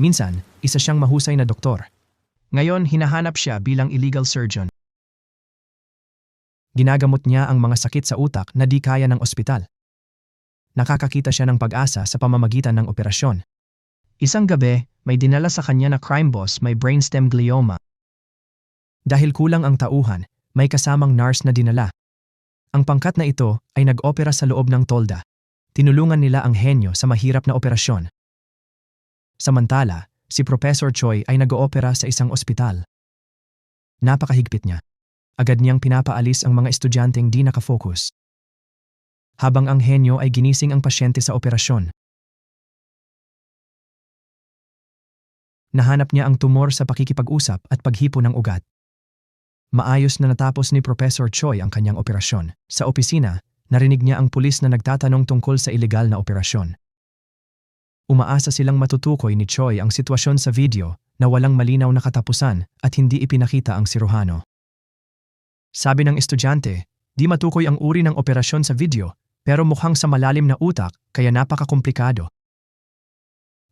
Minsan, isa siyang mahusay na doktor. Ngayon, hinahanap siya bilang illegal surgeon. Ginagamot niya ang mga sakit sa utak na di kaya ng ospital. Nakakakita siya ng pag-asa sa pamamagitan ng operasyon. Isang gabi, may dinala sa kanya na crime boss may brainstem glioma. Dahil kulang ang tauhan, may kasamang nurse na dinala. Ang pangkat na ito ay nag-opera sa loob ng tolda. Tinulungan nila ang henyo sa mahirap na operasyon. Samantala, si Professor Choi ay nag-oopera sa isang ospital. Napakahigpit niya. Agad niyang pinapaalis ang mga estudyanteng di nakafocus. Habang ang henyo ay ginising ang pasyente sa operasyon. Nahanap niya ang tumor sa pakikipag-usap at paghipo ng ugat. Maayos na natapos ni Professor Choi ang kanyang operasyon. Sa opisina, narinig niya ang pulis na nagtatanong tungkol sa ilegal na operasyon. Umaasa silang matutukoy ni Choi ang sitwasyon sa video na walang malinaw na katapusan at hindi ipinakita ang siruhano. Sabi ng estudyante, di matukoy ang uri ng operasyon sa video pero mukhang sa malalim na utak kaya napakakomplikado.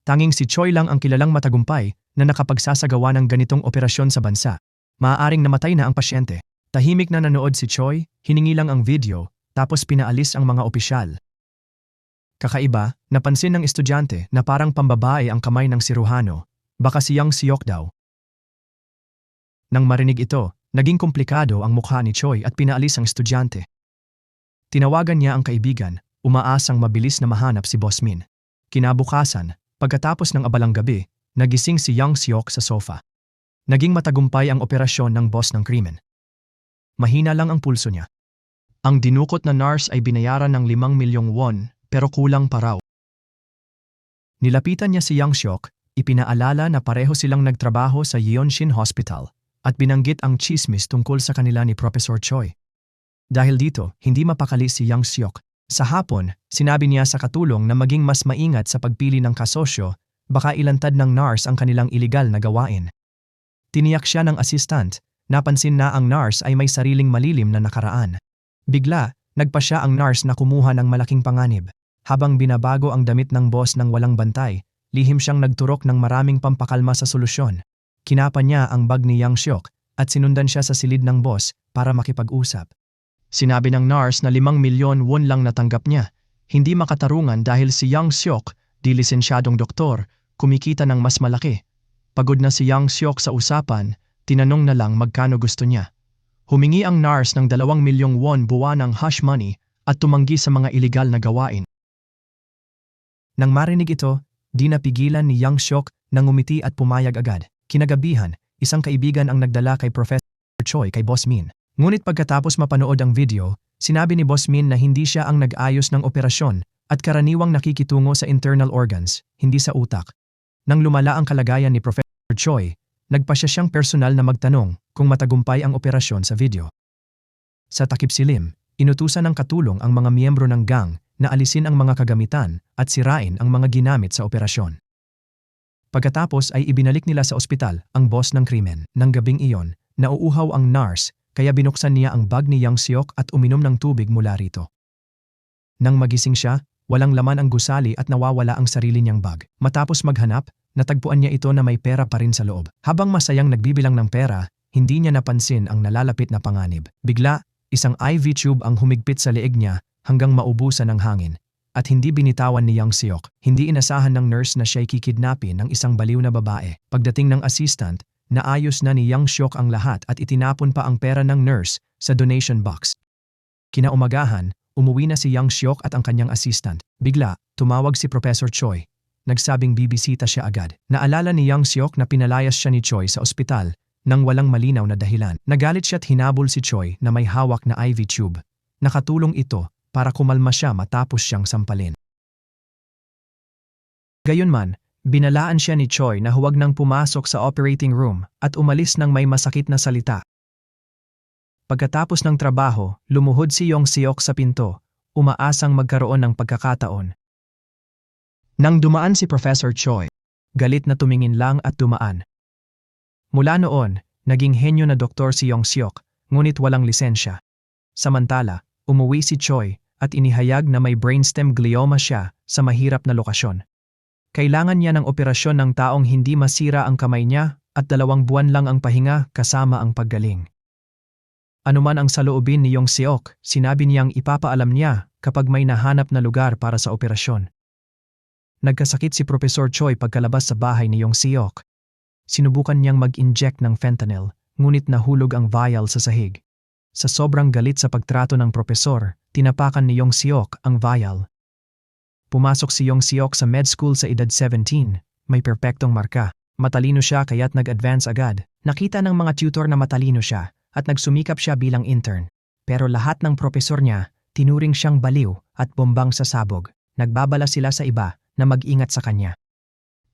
Tanging si Choi lang ang kilalang matagumpay na nakapagsasagawa ng ganitong operasyon sa bansa. Maaaring namatay na ang pasyente. Tahimik na nanood si Choi, hiningi lang ang video, tapos pinaalis ang mga opisyal. Kakaiba, napansin ng estudyante na parang pambabae ang kamay ng siruhano. Baka si Yang Seok daw. Nang marinig ito, naging komplikado ang mukha ni Choi at pinaalis ang estudyante. Tinawagan niya ang kaibigan, umaasang mabilis na mahanap si Boss Min. Kinabukasan, pagkatapos ng abalang gabi, nagising si Yang Seok sa sofa. Naging matagumpay ang operasyon ng boss ng krimen. Mahina lang ang pulso niya. Ang dinukot na nurse ay binayaran ng 5 milyong won pero kulang pa raw. Nilapitan niya si Yang Seok, ipinaalala na pareho silang nagtrabaho sa Yeonshin Hospital at binanggit ang chismis tungkol sa kanila ni Professor Choi. Dahil dito, hindi mapakali si Yang Seok. Sa hapon, sinabi niya sa katulong na maging mas maingat sa pagpili ng kasosyo, baka ilantad ng nurse ang kanilang iligal na gawain. Tiniyak siya ng assistant, napansin na ang nurse ay may sariling malilim na nakaraan. Bigla, nagpa siya ang nurse na kumuha ng malaking panganib. Habang binabago ang damit ng boss ng walang bantay, lihim siyang nagturok ng maraming pampakalma sa solusyon. Kinapa niya ang bag ni Yang Seok at sinundan siya sa silid ng boss para makipag-usap. Sinabi ng nurse na 5 milyon won lang natanggap niya. Hindi makatarungan dahil si Yang Seok, di lisensyadong doktor, kumikita ng mas malaki. Pagod na si Yang Seok sa usapan, tinanong na lang magkano gusto niya. Humingi ang nurse ng 2 milyong won buwanang hush money at tumanggi sa mga iligal na gawain. Nang marinig ito, di napigilan ni Yang Seok na ngumiti at pumayag agad. Kinagabihan, isang kaibigan ang nagdala kay Professor Choi kay Boss Min. Ngunit pagkatapos mapanood ang video, sinabi ni Boss Min na hindi siya ang nag-ayos ng operasyon at karaniwang nakikitungo sa internal organs, hindi sa utak. Nang lumala ang kalagayan ni Professor Choi, nagpasya siyang personal na magtanong kung matagumpay ang operasyon sa video. Sa takip silim, inutusan ng katulong ang mga miyembro ng gang na alisin ang mga kagamitan at sirain ang mga ginamit sa operasyon. Pagkatapos ay ibinalik nila sa ospital ang boss ng krimen. Nang gabing iyon, nauuhaw ang nurse kaya binuksan niya ang bag ni Yang Seok at uminom ng tubig mula rito. Nang magising siya, walang laman ang gusali at nawawala ang sarili niyang bag. Matapos maghanap, natagpuan niya ito na may pera pa rin sa loob. Habang masayang nagbibilang ng pera, hindi niya napansin ang nalalapit na panganib. Bigla, isang IV tube ang humigpit sa leeg niya hanggang maubusan ng hangin. At hindi binitawan ni Yang Seok. Hindi inasahan ng nurse na siya'y kikidnapin ng isang baliw na babae. Pagdating ng assistant, naayos na ni Yang Seok ang lahat at itinapon pa ang pera ng nurse sa donation box. Kinaumagahan, umuwi na si Yang Seok at ang kanyang assistant. Bigla, tumawag si Professor Choi. Nagsabing bibisita siya agad. Naalala ni Yang Seok na pinalayas siya ni Choi sa ospital nang walang malinaw na dahilan. Nagalit siya at hinabol si Choi na may hawak na IV tube. Nakatulong ito para kumalma siya matapos siyang sampalin. Gayunman, binalaan siya ni Choi na huwag nang pumasok sa operating room at umalis nang may masakit na salita. Pagkatapos ng trabaho, lumuhod si Yong Seok sa pinto, umaasang magkaroon ng pagkakataon. Nang dumaan si Professor Choi, galit na tumingin lang at dumaan. Mula noon, naging henyo na doktor si Yong Seok, ngunit walang lisensya. Samantala, umuwi si Choi at inihayag na may brainstem glioma siya sa mahirap na lokasyon. Kailangan niya ng operasyon ng taong hindi masira ang kamay niya at 2 buwan lang ang pahinga kasama ang paggaling. Anuman ang saloobin ni Yong Seok, sinabi niyang ipapaalam niya kapag may nahanap na lugar para sa operasyon. Nagkasakit si Professor Choi pagkalabas sa bahay ni Yong Seok. Sinubukan niyang mag-inject ng fentanyl, ngunit nahulog ang vial sa sahig. Sa sobrang galit sa pagtrato ng propesor, tinapakan ni Yong Seok ang vial. Pumasok si Yong Seok sa med school sa edad 17, may perpektong marka. Matalino siya kaya't nag-advance agad. Nakita ng mga tutor na matalino siya at nagsumikap siya bilang intern. Pero lahat ng propesor niya, tinuring siyang baliw at bombang sasabog. Nagbabala sila sa iba na mag-ingat sa kanya.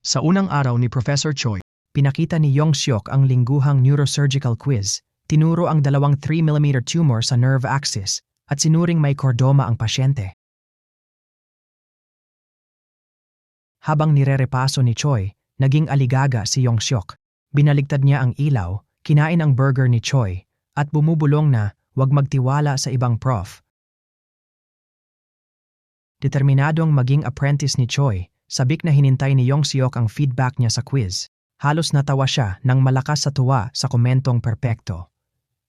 Sa unang araw ni Professor Choi, pinakita ni Yong Seok ang lingguhang neurosurgical quiz. Tinuro ang 2 3mm tumor sa nerve axis at sinuring may kordoma ang pasyente. Habang nirerepaso ni Choi, naging aligaga si Yong Seok. Binaligtad niya ang ilaw, kinain ang burger ni Choi, at bumubulong na huwag magtiwala sa ibang prof. Determinadong maging apprentice ni Choi, sabik na hinintay ni Yong Seok ang feedback niya sa quiz. Halos natawa siya nang malakas sa tuwa sa komentong perpekto.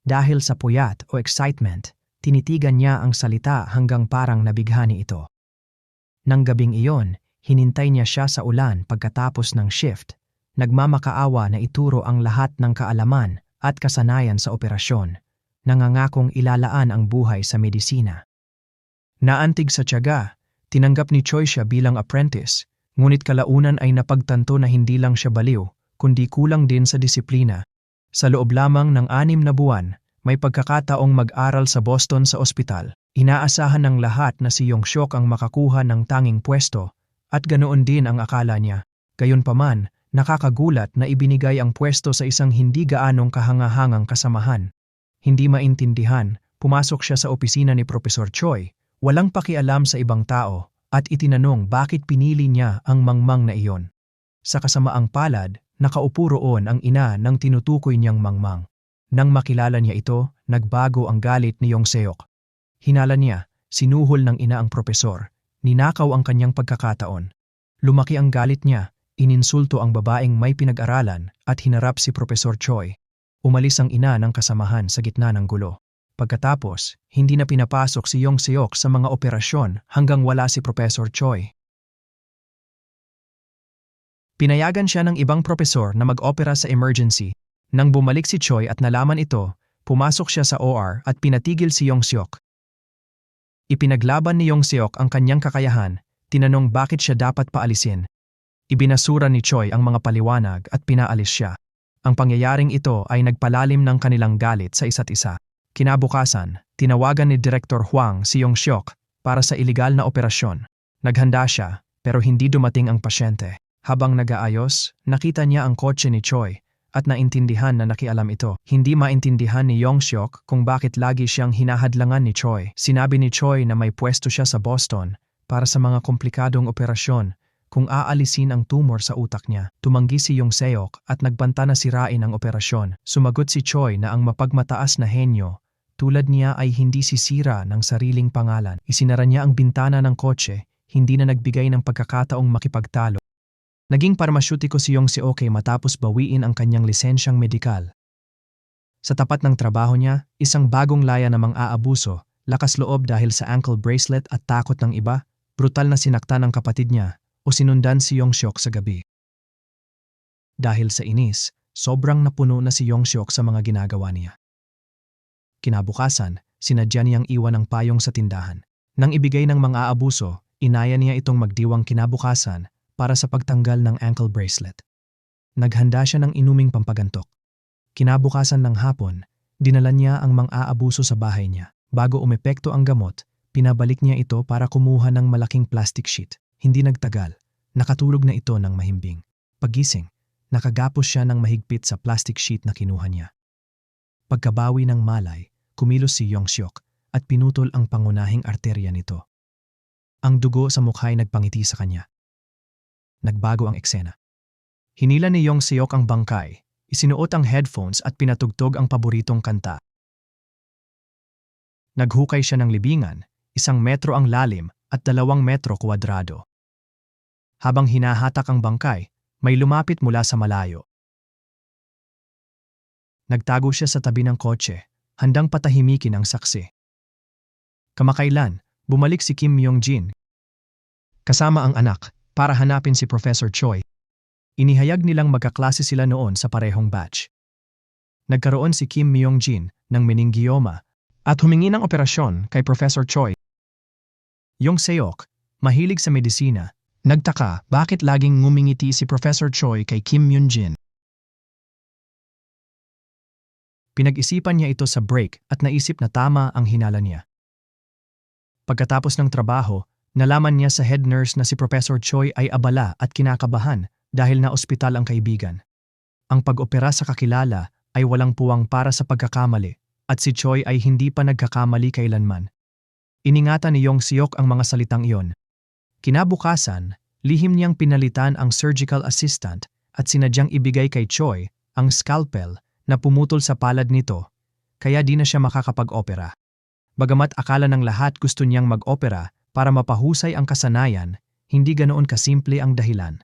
Dahil sa puyat o excitement, tinitigan niya ang salita hanggang parang nabighani ito. Nang gabing iyon, hinintay niya siya sa ulan pagkatapos ng shift. Nagmamakaawa na ituro ang lahat ng kaalaman at kasanayan sa operasyon, nangangakong ilalaan ang buhay sa medisina. Naantig sa tiyaga, tinanggap ni Choi siya bilang apprentice, ngunit kalaunan ay napagtanto na hindi lang siya baliw, kundi kulang din sa disiplina. Sa loob lamang ng 6 na buwan, may pagkakataong mag-aral sa Boston sa ospital. Inaasahan ng lahat na si Yong Seok ang makakuha ng tanging pwesto, at ganoon din ang akala niya. Gayunpaman, nakakagulat na ibinigay ang pwesto sa isang hindi gaanong kahangahangang kasamahan. Hindi maintindihan, pumasok siya sa opisina ni Professor Choi, walang pakialam sa ibang tao, at itinanong bakit pinili niya ang mangmang na iyon. Sa kasamaang palad, nakaupo roon ang ina ng tinutukoy niyang mangmang. Nang makilala niya ito, nagbago ang galit ni Yong Seok. Hinala niya, sinuhol ng ina ang propesor, ninakaw ang kanyang pagkakataon. Lumaki ang galit niya, ininsulto ang babaeng may pinag-aralan at hinarap si Professor Choi. Umalis ang ina ng kasamahan sa gitna ng gulo. Pagkatapos, hindi na pinapasok si Yong Seok sa mga operasyon hanggang wala si Professor Choi. Pinayagan siya ng ibang propesor na mag-opera sa emergency. Nang bumalik si Choi at nalaman ito, pumasok siya sa OR at pinatigil si Yong Seok. Ipinaglaban ni Yong Seok ang kanyang kakayahan, tinanong bakit siya dapat paalisin. Ibinasura ni Choi ang mga paliwanag at pinaalis siya. Ang pangyayaring ito ay nagpalalim ng kanilang galit sa isa't isa. Kinabukasan, tinawagan ni Director Huang si Yong Seok para sa iligal na operasyon. Naghanda siya, pero hindi dumating ang pasyente. Habang nag-aayos, nakita niya ang kotse ni Choi at naintindihan na nakialam ito. Hindi maintindihan ni Yong Seok kung bakit lagi siyang hinahadlangan ni Choi. Sinabi ni Choi na may pwesto siya sa Boston para sa mga komplikadong operasyon kung aalisin ang tumor sa utak niya. Tumanggi si Yong Seok at nagbanta na sirain ang operasyon. Sumagot si Choi na ang mapagmataas na henyo tulad niya ay hindi sisira ng sariling pangalan. Isinara niya ang bintana ng kotse, hindi na nagbigay ng pagkakataong makipagtalo. Naging parmasyutiko si Yong Seok matapos bawiin ang kanyang lisensyang medikal. Sa tapat ng trabaho niya, isang bagong laya na mang-aabuso, lakas loob dahil sa ankle bracelet at takot ng iba, brutal na sinaktan ng kapatid niya o sinundan si Yong Seok sa gabi. Dahil sa inis, sobrang napuno na si Yong Seok sa mga ginagawa niya. Kinabukasan, sinadya niyang iwan ang payong sa tindahan. Nang ibigay ng mang-aabuso, inaya niya itong magdiwang kinabukasan para sa pagtanggal ng ankle bracelet. Naghanda siya ng inuming pampagantok. Kinabukasan ng hapon, dinala niya ang mang-aabuso sa bahay niya. Bago umepekto ang gamot, pinabalik niya ito para kumuha ng malaking plastic sheet. Hindi nagtagal, nakatulog na ito ng mahimbing. Paggising, nakagapos siya ng mahigpit sa plastic sheet na kinuha niya. Pagkabawi ng malay, kumilos si Yong Seok at pinutol ang pangunahing arterya nito. Ang dugo sa mukha'y nagpangiti sa kanya. Nagbago ang eksena. Hinila ni Yong Seok ang bangkay, isinuot ang headphones at pinatugtog ang paboritong kanta. Naghukay siya ng libingan, 1 metro ang lalim at 2 metro kwadrado. Habang hinahatak ang bangkay, may lumapit mula sa malayo. Nagtago siya sa tabi ng kotse, handang patahimikin ang saksi. Kamakailan, bumalik si Kim Myong-jin kasama ang anak para hanapin si Professor Choi. Inihayag nilang magkaklase sila noon sa parehong batch. Nagkaroon si Kim Myong-jin ng meningioma at humingi ng operasyon kay Professor Choi. Yong Seok, mahilig sa medisina, nagtaka bakit laging ngumingiti si Professor Choi kay Kim Myong-jin. Pinag-isipan niya ito sa break at naisip na tama ang hinala niya. Pagkatapos ng trabaho, nalaman niya sa head nurse na si Professor Choi ay abala at kinakabahan dahil na ospital ang kaibigan. Ang pag-opera sa kakilala ay walang puwang para sa pagkakamali at si Choi ay hindi pa nagkakamali kailanman. Iningatan ni Yong Seok ang mga salitang iyon. Kinabukasan, lihim niyang pinalitan ang surgical assistant at sinadyang ibigay kay Choi ang scalpel na pumutol sa palad nito, kaya di na siya makakapag-opera. Bagamat akala ng lahat gusto niyang mag-opera para mapahusay ang kasanayan, hindi ganoon kasimple ang dahilan.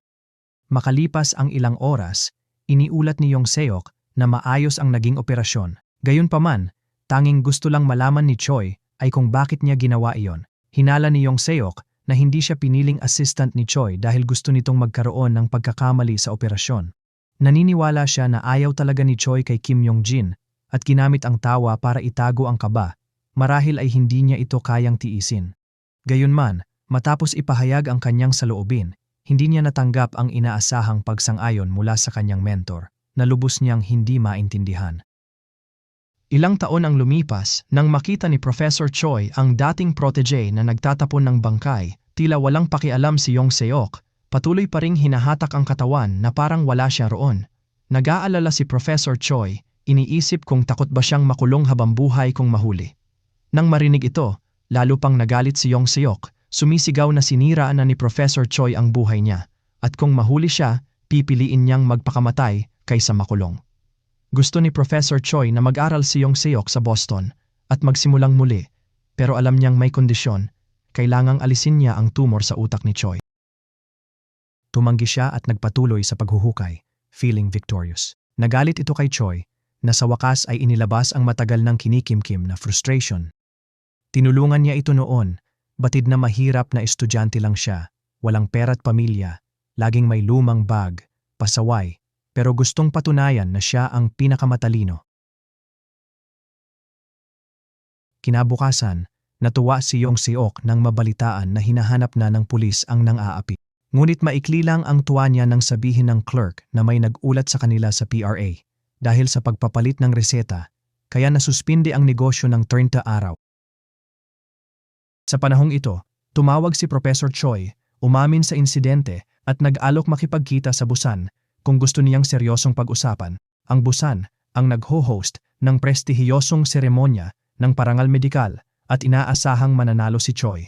Makalipas ang ilang oras, iniulat ni Yong Seok na maayos ang naging operasyon. Gayunpaman, tanging gusto lang malaman ni Choi ay kung bakit niya ginawa iyon. Hinala ni Yong Seok na hindi siya piniling assistant ni Choi dahil gusto nitong magkaroon ng pagkakamali sa operasyon. Naniniwala siya na ayaw talaga ni Choi kay Kim Myong-jin at ginamit ang tawa para itago ang kaba, marahil ay hindi niya ito kayang tiisin. Gayunman, matapos ipahayag ang kanyang saloobin, hindi niya natanggap ang inaasahang pagsang-ayon mula sa kanyang mentor, na lubos niyang hindi maintindihan. Ilang taon ang lumipas nang makita ni Professor Choi ang dating protege na nagtatapon ng bangkay, tila walang pakialam si Yong Seok, patuloy pa ring hinahatak ang katawan na parang wala siya roon. Nag-aalala si Professor Choi, iniisip kung takot ba siyang makulong habang buhay kung mahuli. Nang marinig ito, lalo pang nagalit si Yong Seok, sumisigaw na sinira na ni Professor Choi ang buhay niya, at kung mahuli siya, pipiliin niyang magpakamatay kaysa makulong. Gusto ni Professor Choi na mag-aral si Yong Seok sa Boston at magsimulang muli, pero alam niyang may kondisyon, kailangang alisin niya ang tumor sa utak ni Choi. Tumanggi siya at nagpatuloy sa paghuhukay, feeling victorious. Nagalit ito kay Choi, na sa wakas ay inilabas ang matagal ng kinikimkim na frustration. Tinulungan niya ito noon, batid na mahirap na estudyante lang siya, walang pera't pamilya, laging may lumang bag, pasaway, pero gustong patunayan na siya ang pinakamatalino. Kinabukasan, natuwa si Yong Seok nang mabalitaan na hinahanap na ng pulis ang nang-aapi. Ngunit maikli lang ang tuwa niya nang sabihin ng clerk na may nag-ulat sa kanila sa PRA dahil sa pagpapalit ng reseta, kaya nasuspinde ang negosyo ng 30 araw. Sa panahong ito, tumawag si Professor Choi, umamin sa insidente at nag-alok makipagkita sa Busan kung gusto niyang seryosong pag-usapan. Ang Busan ang nagho-host ng prestihiyosong seremonya ng parangal medikal at inaasahang mananalo si Choi.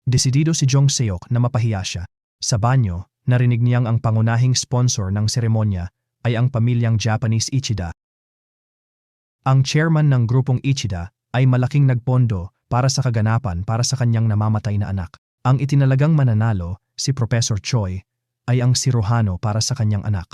Desidido si Yong Seok na mapahiya siya. Sa banyo, narinig niyang ang pangunahing sponsor ng seremonya ay ang pamilyang Japanese Ichida. Ang chairman ng grupong Ichida ay malaking nagpondo para sa kaganapan para sa kanyang namamatay na anak. Ang itinalagang mananalo, si Professor Choi, ay ang siruhano para sa kanyang anak.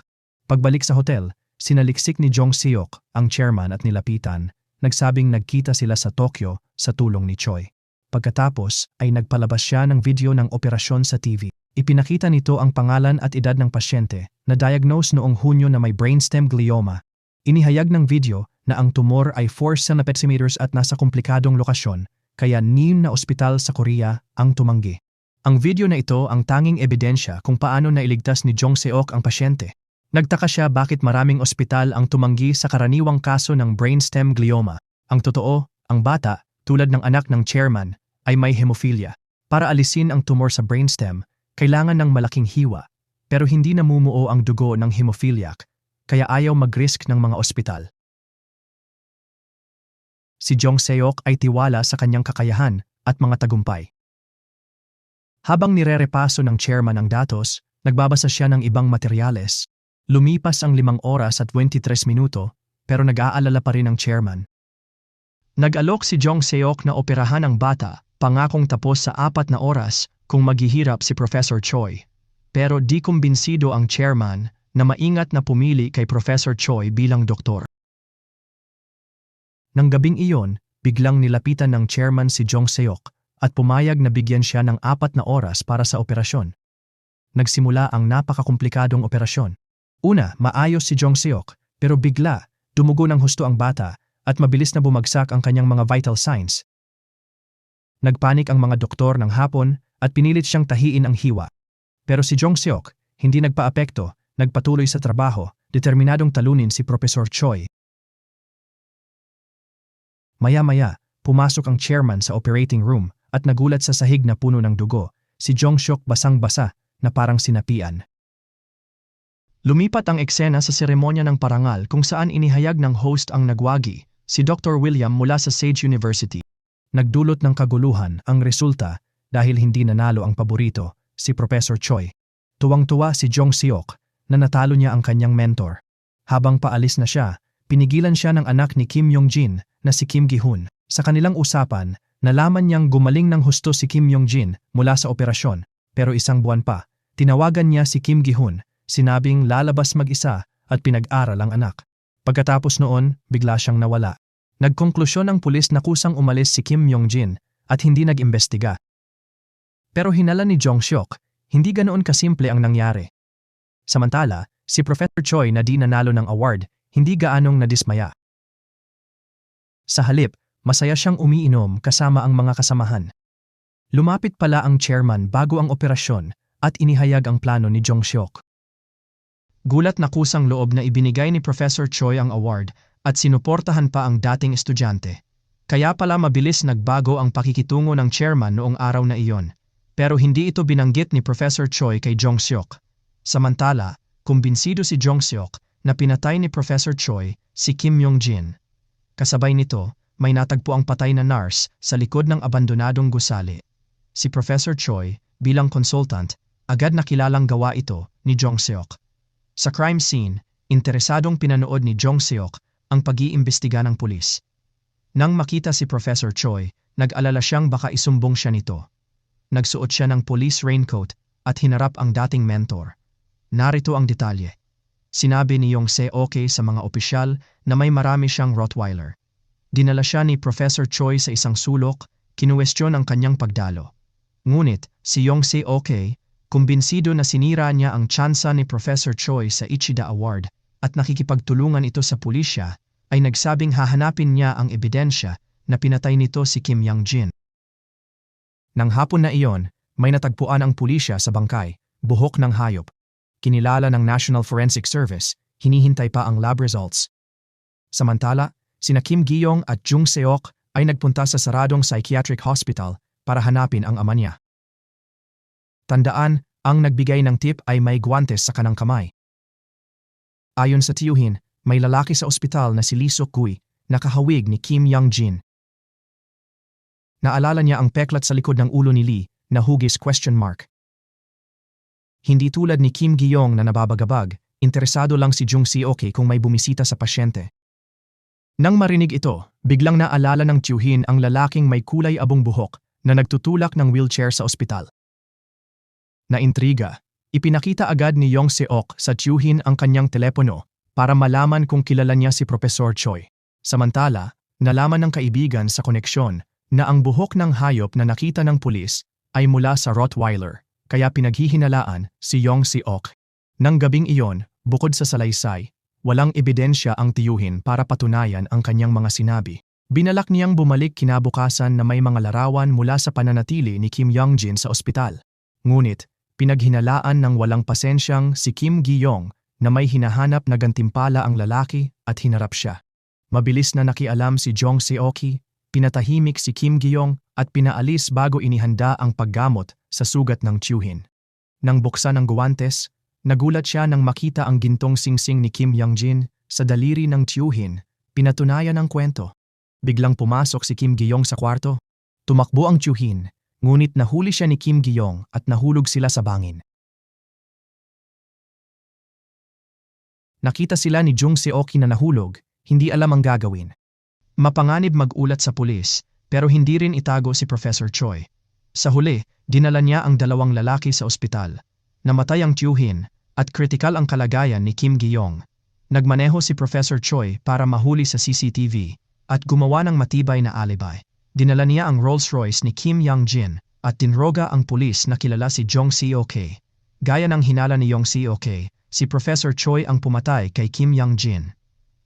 Pagbalik sa hotel, sinaliksik ni Yong Seok ang chairman at nilapitan, nagsabing nagkita sila sa Tokyo sa tulong ni Choi. Pagkatapos ay nagpalabas siya ng video ng operasyon sa TV. Ipinakita nito ang pangalan at edad ng pasyente na diagnose noong Hunyo na may brainstem glioma. Inihayag ng video na ang tumor ay 4 cm at nasa komplikadong lokasyon, kaya na ospital sa Korea ang tumanggi. Ang video na ito ang tanging ebidensya kung paano nailigtas ni Yong Seok ang pasyente. Nagtaka siya bakit maraming ospital ang tumanggi sa karaniwang kaso ng brainstem glioma. Ang totoo, ang bata, tulad ng anak ng chairman, ay may hemophilia. Para alisin ang tumor sa brainstem, kailangan ng malaking hiwa, pero hindi namumuo ang dugo ng hemophiliac, kaya ayaw mag-risk ng mga ospital. Si Yong Seok ay tiwala sa kanyang kakayahan at mga tagumpay. Habang nirerepaso ng chairman ang datos, nagbabasa siya ng ibang materyales. Lumipas ang 5 oras at 23 minuto, pero nag-aalala pa rin ang chairman. Nag-alok si Yong Seok na operahan ang bata, pangakong tapos sa 4 na oras kung maghihirap si Professor Choi. Pero di kumbinsido ang chairman na maingat na pumili kay Professor Choi bilang doktor. Nang gabing iyon, biglang nilapitan ng chairman si Jong Seok at pumayag na bigyan siya ng 4 na oras para sa operasyon. Nagsimula ang napakakomplikadong operasyon. Una, maayos si Jong Seok, pero bigla, dumugo ng husto ang bata at mabilis na bumagsak ang kanyang mga vital signs. Nagpanik ang mga doktor ng hapon at pinilit siyang tahiin ang hiwa. Pero si Jong Seok, hindi nagpaapekto, nagpatuloy sa trabaho, determinadong talunin si Professor Choi. Maya-maya, pumasok ang chairman sa operating room at nagulat sa sahig na puno ng dugo. Si Jong Seok basang-basa na parang sinapian. Lumipat ang eksena sa seremonya ng parangal kung saan inihayag ng host ang nagwagi, si Dr. William mula sa Sage University. Nagdulot ng kaguluhan ang resulta dahil hindi nanalo ang paborito, si Professor Choi. Tuwang-tuwa si Jong Seok na natalo niya ang kanyang mentor. Habang paalis na siya, pinigilan siya ng anak ni Kim Yong-jin na si Kim Gi-hun. Sa kanilang usapan, nalaman niyang gumaling ng husto si Kim Yong-jin mula sa operasyon, pero isang buwan pa, tinawagan niya si Kim Gi-hun, sinabing lalabas mag-isa at pinag-aral ang anak. Pagkatapos noon, bigla siyang nawala. Nagkonklusyon ang pulis na kusang umalis si Kim Yong-jin at hindi nag-imbestiga. Pero hinala ni Jong Seok, hindi ganoon kasimple ang nangyari. Samantala, si Professor Choi na di nanalo ng award, hindi gaanong nadismaya. Sa halip, masaya siyang umiinom kasama ang mga kasamahan. Lumapit pala ang chairman bago ang operasyon at inihayag ang plano ni Jong Seok. Gulat na kusang loob na ibinigay ni Professor Choi ang award at sinuportahan pa ang dating estudyante. Kaya pala mabilis nagbago ang pakikitungo ng chairman noong araw na iyon. Pero hindi ito binanggit ni Professor Choi kay Jong Seok. Samantala, kumbinsido si Jong Seok na pinatay ni Professor Choi si Kim Yong-jin. Kasabay nito, may natagpo ang patay na nurse sa likod ng abandonadong gusali. Si Professor Choi, bilang consultant, agad nakilalang gawa ito ni Jong Seok. Sa crime scene, interesadong pinanood ni Jong Seok ang pag-iimbestiga ng pulis. Nang makita si Professor Choi, nag-alala siyang baka isumbong siya nito. Nagsuot siya ng police raincoat at hinarap ang dating mentor. Narito ang detalye. Sinabi ni Yong Seok sa mga opisyal na may marami siyang Rottweiler. Dinala siya ni Professor Choi sa isang sulok, kinuwestiyon ang kanyang pagdalo. Ngunit, si Yong Seok, kumbinsido na sinira niya ang tsansa ni Professor Choi sa Ichida Award at nakikipagtulungan ito sa pulisya, ay nagsabing hahanapin niya ang ebidensya na pinatay nito si Kim Yong-jin. Nang hapon na iyon, may natagpuan ang pulisya sa bangkay, buhok ng hayop. Kinilala ng National Forensic Service, hinihintay pa ang lab results. Samantala, sina Kim Gi-yong at Jong Seok ay nagpunta sa saradong psychiatric hospital para hanapin ang ama niya. Tandaan, ang nagbigay ng tip ay may guwantes sa kanang kamay. Ayon sa tiyuhin, may lalaki sa ospital na si Lee Suk-gui na kahawig ni Kim Yong-jin. Naalala niya ang peklat sa likod ng ulo ni Lee na hugis ? Hindi tulad ni Kim Gi-yong na nababagabag, interesado lang si Jong Seok kung may bumisita sa pasyente. Nang marinig ito, biglang naalala ng tiyuhin ang lalaking may kulay abong buhok na nagtutulak ng wheelchair sa ospital. Naintriga, ipinakita agad ni Yong Seok sa tiyuhin ang kanyang telepono para malaman kung kilala niya si Professor Choi. Samantala, nalaman ng kaibigan sa koneksyon na ang buhok ng hayop na nakita ng pulis ay mula sa Rottweiler, kaya pinaghihinalaan si Yong Seok. Nang gabing iyon, bukod sa salaysay, walang ebidensya ang tiyuhin para patunayan ang kanyang mga sinabi. Binalak niyang bumalik kinabukasan na may mga larawan mula sa pananatili ni Kim Yong-jin sa ospital. Ngunit, pinaghinalaan ng walang pasensyang si Kim Gi-yong na may hinahanap na gantimpala ang lalaki at hinarap siya. Mabilis na nakialam si Jong Seok, pinatahimik si Kim Gi-yong at pinaalis bago inihanda ang paggamot sa sugat ng tiyuhin. Nang buksan ang guwantes, nagulat siya nang makita ang gintong singsing ni Kim Yong-jin sa daliri ng tiyuhin, pinatunayan ang kwento. Biglang pumasok si Kim Gi-yong sa kwarto. Tumakbo ang tiyuhin, ngunit nahuli siya ni Kim Gi-yong at nahulog sila sa bangin. Nakita sila ni Jong Seok na nahulog, hindi alam ang gagawin. Mapanganib mag-ulat sa pulis, pero hindi rin itago si Professor Choi. Sa huli, dinala niya ang dalawang lalaki sa ospital. namatay ang tiyuhin, at kritikal ang kalagayan ni Kim Gi-yong. Nagmaneho si Professor Choi para mahuli sa CCTV at gumawa ng matibay na alibi. Dinala niya ang Rolls-Royce ni Kim Young-jin at tinroga ang pulis na kilala si Jong Seok. Gaya ng hinala ni Jong Seok, si Professor Choi ang pumatay kay Kim Young-jin.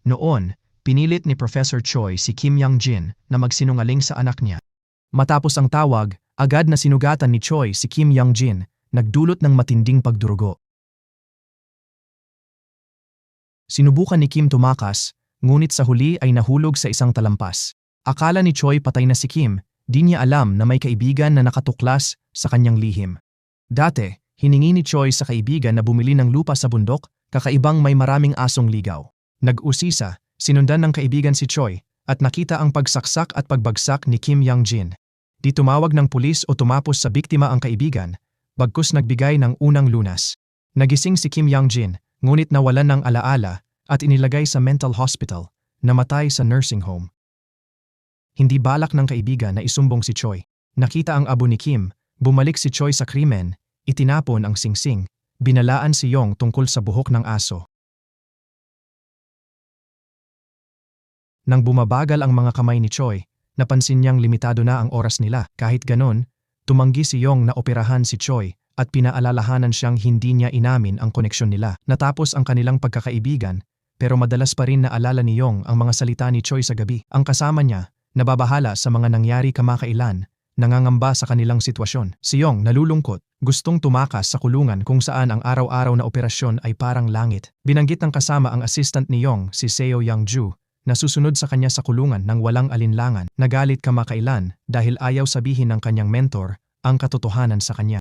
Noon, pinilit ni Professor Choi si Kim Young-jin na magsinungaling sa anak niya. Matapos ang tawag, agad na sinugatan ni Choi si Kim Young-jin, nagdulot ng matinding pagdurugo. Sinubukan ni Kim tumakas, ngunit sa huli ay nahulog sa isang talampas. Akala ni Choi patay na si Kim, di niya alam na may kaibigan na nakatuklas sa kanyang lihim. Dati, hiningi ni Choi sa kaibigan na bumili ng lupa sa bundok, kakaibang may maraming asong ligaw. Nag-usisa, sinundan ng kaibigan si Choi at nakita ang pagsaksak at pagbagsak ni Kim Young-jin. Di tumawag ng pulis o tumapos sa biktima ang kaibigan, bagkus nagbigay ng unang lunas. Nagising si Kim Young-jin, ngunit nawalan ng alaala at inilagay sa mental hospital, namatay sa nursing home. Hindi balak ng kaibigan na isumbong si Choi. Nakita ang abo ni Kim, bumalik si Choi sa krimen, itinapon ang singsing, binalaan si Yong tungkol sa buhok ng aso. Nang bumabagal ang mga kamay ni Choi, napansin niyang limitado na ang oras nila. Kahit ganon, tumanggi si Yong na operahan si Choi at pinaalalahanan siyang hindi niya inamin ang koneksyon nila. Natapos ang kanilang pagkakaibigan, pero madalas pa rin naalala ni Yong ang mga salita ni Choi sa gabi. Ang kasama niya, nababahala sa mga nangyari kamakailan, nangangamba sa kanilang sitwasyon. Si Yong nalulungkot, gustong tumakas sa kulungan kung saan ang araw-araw na operasyon ay parang langit. Binanggit ng kasama ang assistant ni Yong, si Seo Young-ju, na susunod sa kanya sa kulungan ng walang alinlangan. Nagalit kamakailan dahil ayaw sabihin ng kanyang mentor ang katotohanan sa kanya.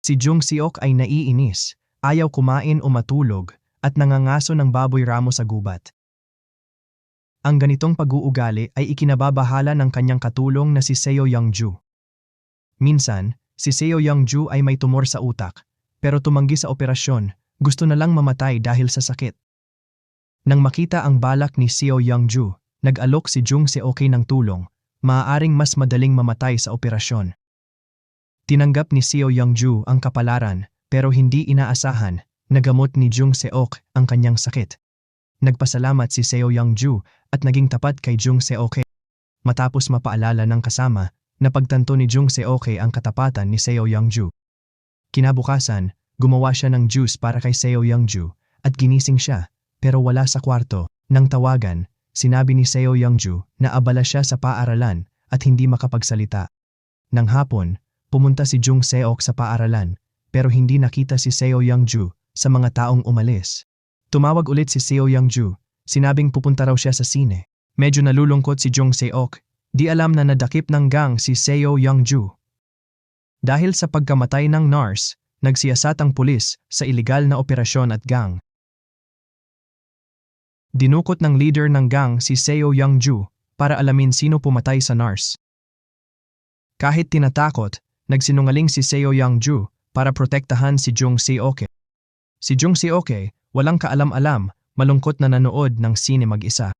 Si Jong Seok ay naiinis, ayaw kumain o matulog, at nangangaso ng baboy ramo sa gubat. Ang ganitong pag-uugali ay ikinababahala ng kanyang katulong na si Seo Young-ju. Minsan, si Seo Young-ju ay may tumor sa utak, pero tumanggi sa operasyon, gusto na lang mamatay dahil sa sakit. Nang makita ang balak ni Seo Young-ju, nag-alok si Jong Seok ng tulong, maaaring mas madaling mamatay sa operasyon. Tinanggap ni Seo Young-ju ang kapalaran, pero hindi inaasahan, nagamot ni Jong Seok ang kanyang sakit. Nagpasalamat si Seo Young-ju at naging tapat kay Jong Seok. Matapos mapaalala ng kasama, napagtanto ni Jong Seok ang katapatan ni Seo Young-ju. Kinabukasan, gumawa siya ng juice para kay Seo Young-ju at ginising siya, pero wala sa kwarto. Nang tawagan, sinabi ni Seo Young-ju na abala siya sa paaralan at hindi makapagsalita. Nang hapon, pumunta si Jong Seok sa paaralan, pero hindi nakita si Seo Young-ju sa mga taong umalis. Tumawag ulit si Seo Young-ju, sinabing pupunta raw siya sa sine. Medyo nalulungkot si Jong Seok, di alam na nadakip ng gang si Seo Young-ju. Dahil sa pagkamatay ng nurse, nagsiyasat ang pulis sa ilegal na operasyon at gang. Dinukot ng leader ng gang si Seo Young-ju para alamin sino pumatay sa nurse. Kahit tinatakot, nagsinungaling si Seo Young-ju para protektahan si Jong Seok. Si Jong Seok, walang kaalam-alam, malungkot na nanood ng sine mag-isa.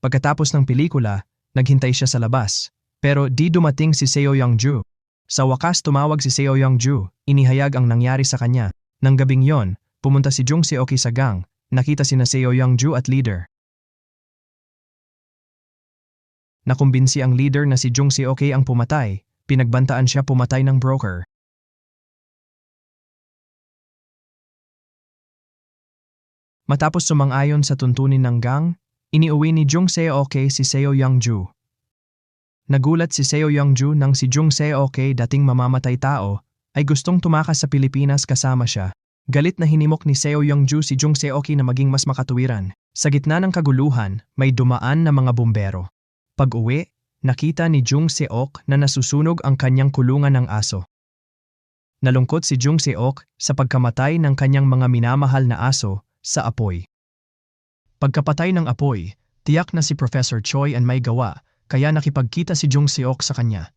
Pagkatapos ng pelikula, naghintay siya sa labas, pero di dumating si Seo Young-ju. Sa wakas tumawag si Seo Young-ju, inihayag ang nangyari sa kanya. Nang gabing yon, pumunta si Jong Seok sa gang, nakita sina Seo Young-ju at leader. Nakumbinsi ang leader na si Jong Seok ang pumatay, pinagbantaan siya pumatay ng broker. Matapos sumang-ayon sa tuntunin ng gang, iniuwi ni Jong Seok si Seo Young-ju. Nagulat si Seo Young-ju nang si Jong Seok, dating mamamatay tao, ay gustong tumakas sa Pilipinas kasama siya. Galit na hinimok ni Seo Young-ju si Jong Seok na maging mas makatuwiran. Sa gitna ng kaguluhan, may dumaan na mga bumbero. Pag-uwi, nakita ni Jong Seok na nasusunog ang kanyang kulungan ng aso. Nalungkot si Jong Seok sa pagkamatay ng kanyang mga minamahal na aso sa apoy. Pagkapatay ng apoy, tiyak na si Professor Choi ang may gawa, kaya nakipagkita si Jong Seok sa kanya.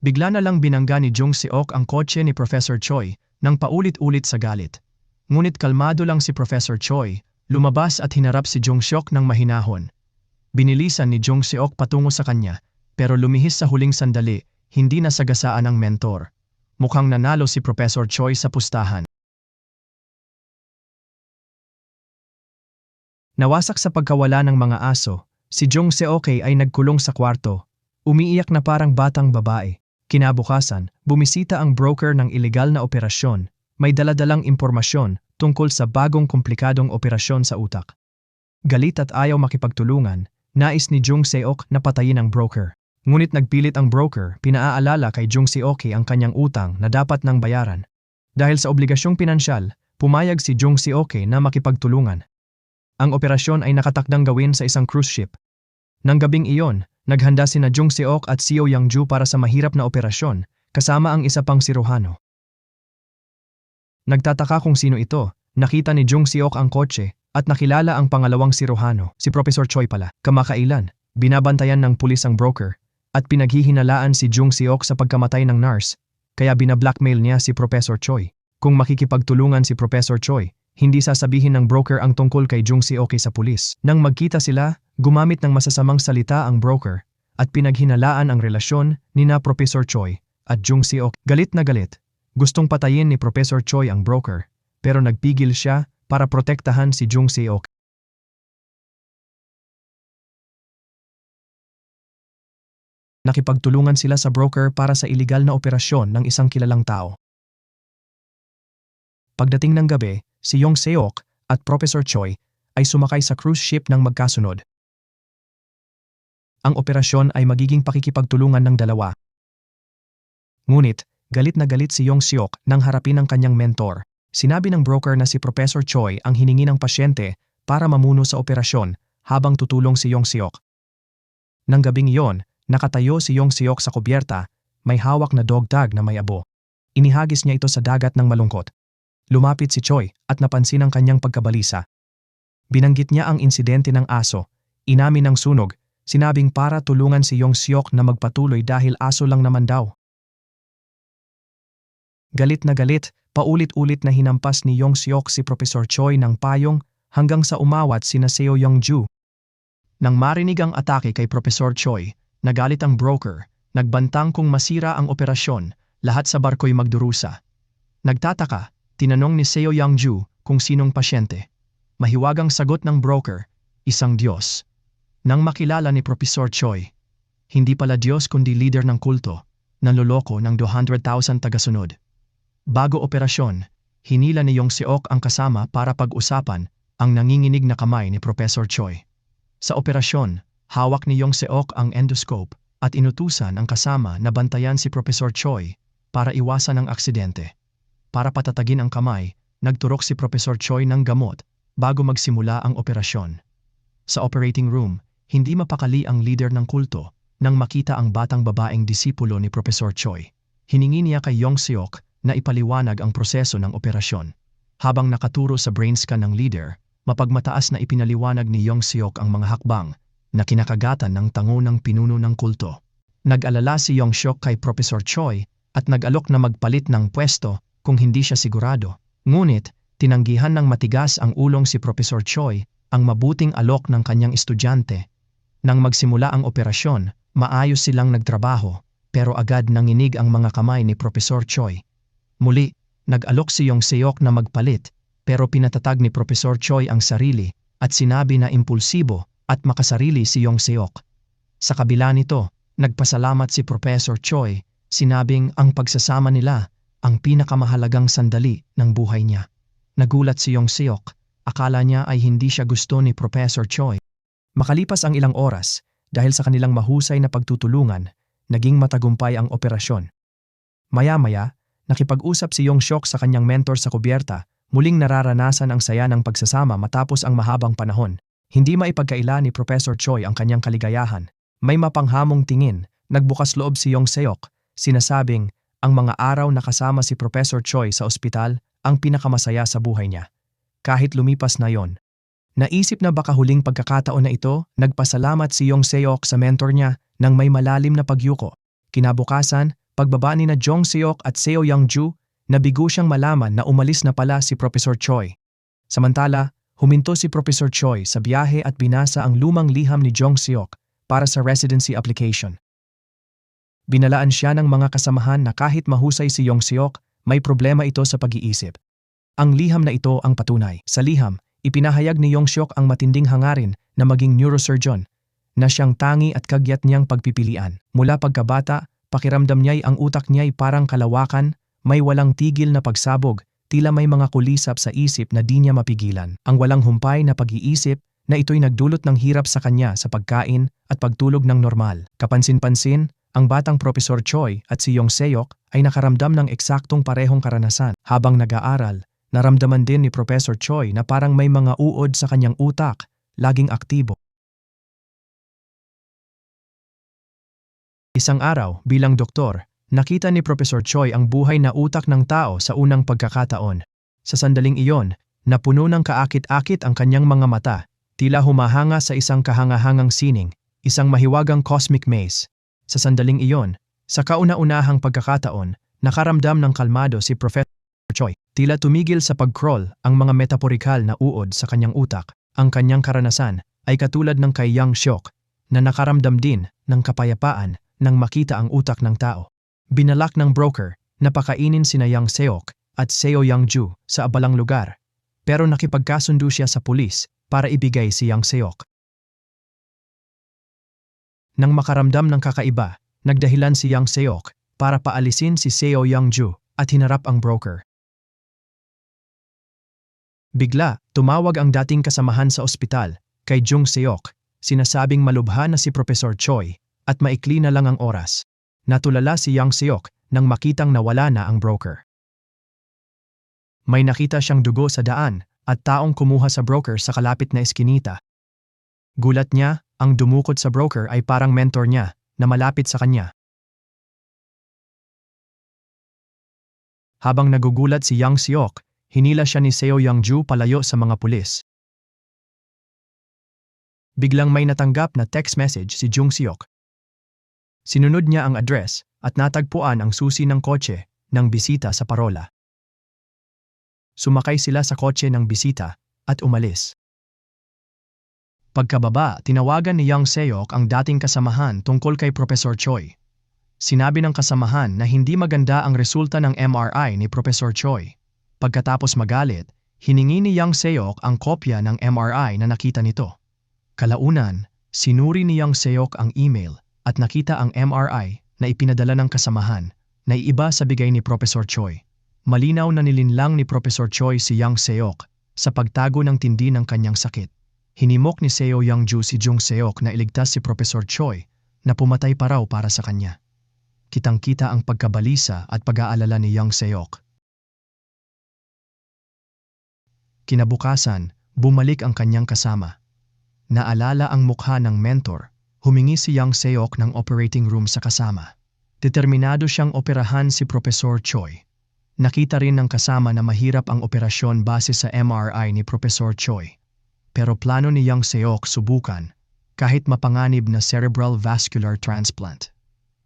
Bigla na lang binangga ni Jong Seok ang kotse ni Professor Choi nang paulit-ulit sa galit. Ngunit kalmado lang si Professor Choi, lumabas at hinarap si Jong Seok ng mahinahon. Binilisan ni Jong Seok patungo sa kanya, pero lumihis sa huling sandali, hindi nasagasaan ang mentor. Mukhang nanalo si Professor Choi sa pustahan. Nawasak sa pagkawala ng mga aso, si Jung Seok ay nagkulong sa kwarto. Umiiyak na parang batang babae. Kinabukasan, bumisita ang broker ng ilegal na operasyon. May daladalang impormasyon tungkol sa bagong komplikadong operasyon sa utak. Galit at ayaw makipagtulungan, nais ni Jung Seok na patayin ang broker. Ngunit nagpilit ang broker, pinaaalala kay Jung Seok ang kanyang utang na dapat nang bayaran. Dahil sa obligasyong pinansyal, pumayag si Jung Seok na makipagtulungan. Ang operasyon ay nakatakdang gawin sa isang cruise ship. Nang gabing iyon, naghanda sina Jung Seok at Seo Young-ju para sa mahirap na operasyon, kasama ang isa pang siruhano. Nagtataka kung sino ito, nakita ni Jung Seok ang kotse at nakilala ang pangalawang siruhano, si Professor Choi pala. Kamakailan, binabantayan ng pulis ang broker at pinaghihinalaan si Jung Seok sa pagkamatay ng nurse, kaya binablackmail niya si Professor Choi. Kung makikipagtulungan si Professor Choi, hindi sasabihin ng broker ang tungkol kay Jung Seok sa pulis. Nang magkita sila, gumamit ng masasamang salita ang broker at pinaghinalaan ang relasyon nina Professor Choi at Jung Seok. Galit na galit, gustong patayin ni Professor Choi ang broker, pero nagpigil siya para protektahan si Jung Seok. Nakipagtulungan sila sa broker para sa iligal na operasyon ng isang kilalang tao. Pagdating ng gabi, si Jung Seok at Professor Choi ay sumakay sa cruise ship ng magkasunod. Ang operasyon ay magiging pakikipagtulungan ng dalawa. Ngunit, galit na galit si Jung Seok nang harapin ang kanyang mentor. Sinabi ng broker na si Professor Choi ang hiningi ng pasyente para mamuno sa operasyon habang tutulong si Jung Seok. Nang gabing iyon, nakatayo si Jung Seok sa kubyerta, may hawak na dog tag na may abo. Inihagis niya ito sa dagat ng malungkot. Lumapit si Choi at napansin ang kanyang pagkabalisa. Binanggit niya ang insidente ng aso, inamin ng sunog, sinabing para tulungan si Jung Seok na magpatuloy dahil aso lang naman daw. Galit na galit, paulit-ulit na hinampas ni Jung Seok si Professor Choi ng payong hanggang sa umawat sina Seo Young-ju. Nang marinig ang atake kay Professor Choi, nagalit ang broker, nagbantang kung masira ang operasyon, lahat sa barko'y magdurusa. Nagtataka, tinanong ni Seo Young-ju kung sinong pasyente. Mahiwagang sagot ng broker, isang Diyos. Nang makilala ni Professor Choi, hindi pala Diyos kundi leader ng kulto, nanloloko ng 200,000 tagasunod. Bago operasyon, hinila ni Jung Seok ang kasama para pag-usapan ang nanginginig na kamay ni Professor Choi. Sa operasyon, hawak ni Jung Seok ang endoscope at inutusan ang kasama na bantayan si Professor Choi para iwasan ang aksidente. Para patatagin ang kamay, nagturok si Professor Choi ng gamot bago magsimula ang operasyon. Sa operating room, hindi mapakali ang leader ng kulto nang makita ang batang babaeng disipulo ni Professor Choi. Hiningi niya kay Jung Seok na ipaliwanag ang proseso ng operasyon. Habang nakaturo sa brain scan ng leader, mapagmataas na ipinaliwanag ni Jung Seok ang mga hakbang na kinakagatan ng tango ng pinuno ng kulto. Nag-alala si Jung Seok kay Professor Choi at nag-alok na magpalit ng pwesto kung hindi siya sigurado. Ngunit, tinanggihan ng matigas ang ulong si Professor Choi ang mabuting alok ng kanyang estudyante. Nang magsimula ang operasyon, maayos silang nagtrabaho, pero agad nanginig ang mga kamay ni Professor Choi. Muli, nag-alok si Jung Seok na magpalit, pero pinatatag ni Professor Choi ang sarili at sinabi na impulsibo at makasarili si Jung Seok. Sa kabila nito, nagpasalamat si Professor Choi, sinabing ang pagsasama nila ang pinakamahalagang sandali ng buhay niya. Nagulat si Jung Seok, akala niya ay hindi siya gusto ni Professor Choi. Makalipas ang ilang oras, dahil sa kanilang mahusay na pagtutulungan, naging matagumpay ang operasyon. Maya-maya, nakipag-usap si Jung Seok sa kanyang mentor sa kubyerta, muling nararanasan ang saya ng pagsasama matapos ang mahabang panahon. Hindi maipagkaila ni Professor Choi ang kanyang kaligayahan. May mapanghamong tingin, nagbukas loob si Jung Seok, sinasabing ang mga araw na kasama si Professor Choi sa ospital ang pinakamasaya sa buhay niya. Kahit lumipas na yon. Naisip na baka huling pagkakataon na ito, nagpasalamat si Jung Seok sa mentor niya nang may malalim na pagyuko. Kinabukasan, pagbaba ni na Jung Seok at Seo Young-ju, nabigo siyang malaman na umalis na pala si Professor Choi. Samantala, huminto si Professor Choi sa biyahe at binasa ang lumang liham ni Jung Seok para sa residency application. Binalaan siya ng mga kasamahan na kahit mahusay si Yong Seok, may problema ito sa pag-iisip. Ang liham na ito ang patunay. Sa liham, ipinahayag ni Yong Seok ang matinding hangarin na maging neurosurgeon, na siyang tangi at kagyat niyang pagpipilian. Mula pagkabata, pakiramdam niya'y ang utak niya'y parang kalawakan, may walang tigil na pagsabog, tila may mga kulisap sa isip na di niya mapigilan. Ang walang humpay na pag-iisip na ito'y nagdulot ng hirap sa kanya sa pagkain at pagtulog ng normal. Kapansin-pansin, ang batang Profesor Choi at si Yong Seok ay nakaramdam ng eksaktong parehong karanasan. Habang nag-aaral, naramdaman din ni Professor Choi na parang may mga uod sa kanyang utak, laging aktibo. Isang araw, bilang doktor, nakita ni Professor Choi ang buhay na utak ng tao sa unang pagkakataon. Sa sandaling iyon, napuno ng kaakit-akit ang kanyang mga mata, tila humahanga sa isang kahangahangang sining, isang mahiwagang cosmic maze. Sa sandaling iyon, sa kauna-unahang pagkakataon, nakaramdam ng kalmado si Professor Choi. Tila tumigil sa pag-crawl ang mga metaporikal na uod sa kanyang utak. Ang kanyang karanasan ay katulad ng kay Yang Seok na nakaramdam din ng kapayapaan nang makita ang utak ng tao. Binalak ng broker na pakainin sina Yang Seok at Seo Yang-ju sa abalang lugar, pero nakipagkasundo siya sa pulis para ibigay si Yang Seok. Nang makaramdam ng kakaiba, nagdahilan si Yang Seok para paalisin si Seo Yang-ju at hinarap ang broker. Bigla, tumawag ang dating kasamahan sa ospital kay Jung Seok, sinasabing malubha na si Professor Choi at maikli na lang ang oras. Natulala si Yang Seok nang makitang nawala na ang broker. May nakita siyang dugo sa daan at taong kumuha sa broker sa kalapit na eskinita. Gulat niya, ang dumukot sa broker ay parang mentor niya na malapit sa kanya. Habang nagugulat si Yang Seok, hinila siya ni Seo Yang-ju palayo sa mga pulis. Biglang may natanggap na text message si Jung Seok. Sinunod niya ang address at natagpuan ang susi ng kotse ng bisita sa parola. Sumakay sila sa kotse ng bisita at umalis. Pagkababa, tinawagan ni Yang Seok ang dating kasamahan tungkol kay Professor Choi. Sinabi ng kasamahan na hindi maganda ang resulta ng MRI ni Professor Choi. Pagkatapos magalit, hiningi ni Yang Seok ang kopya ng MRI na nakita nito. Kalaunan, sinuri ni Yang Seok ang email at nakita ang MRI na ipinadala ng kasamahan na iiba sa bigay ni Professor Choi. Malinaw na nilinlang ni Professor Choi si Yang Seok sa pagtago ng tindi ng kanyang sakit. Hinimok ni Seo Yang-ju si Jung Seok na iligtas si Professor Choi na pumatay pa raw para sa kanya. Kitang-kita ang pagkabalisa at pag-aalala ni Yang Seok. Kinabukasan, bumalik ang kanyang kasama. Naalala ang mukha ng mentor. Humingi si Yang Seok ng operating room sa kasama. Determinado siyang operahan si Professor Choi. Nakita rin ng kasama na mahirap ang operasyon base sa MRI ni Professor Choi. Pero plano ni Yang Seok subukan, kahit mapanganib na cerebral vascular transplant.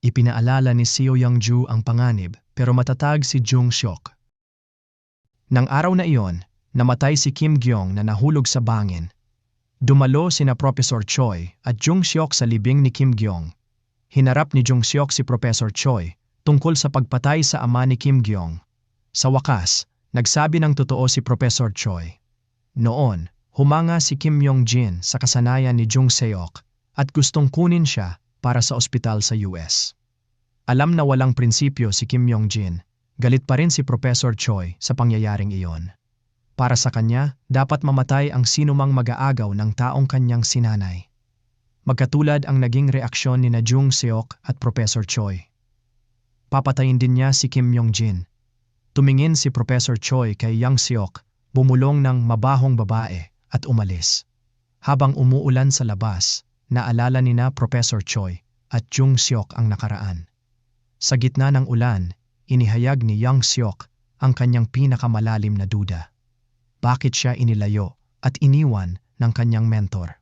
Ipinaalala ni Seo Yang-ju ang panganib pero matatag si Jung Seok. Nang araw na iyon, namatay si Kim Gyeong na nahulog sa bangin. Dumalo sina Professor Choi at Jung Seok sa libing ni Kim Gyeong. Hinarap ni Jung Seok si Professor Choi tungkol sa pagpatay sa ama ni Kim Gyeong. Sa wakas, nagsabi ng totoo si Professor Choi. Noon, humanga si Kim Yong-jin sa kasanayan ni Jung Seok at gustong kunin siya para sa ospital sa US. Alam na walang prinsipyo si Kim Yong-jin, galit pa rin si Professor Choi sa pangyayaring iyon. Para sa kanya, dapat mamatay ang sinumang mag-aagaw ng taong kanyang sinanay. Magkatulad ang naging reaksyon ni na Jung Seok at Professor Choi. Papatayin din niya si Kim Yong-jin. Tumingin si Professor Choi kay Yang Seok, bumulong ng mabahong babae at umalis. Habang umuulan sa labas, naalala ni na Professor Choi at Jung Seok ang nakaraan. Sa gitna ng ulan, inihayag ni Yang Seok ang kanyang pinakamalalim na duda. Bakit siya inilayo at iniwan ng kanyang mentor?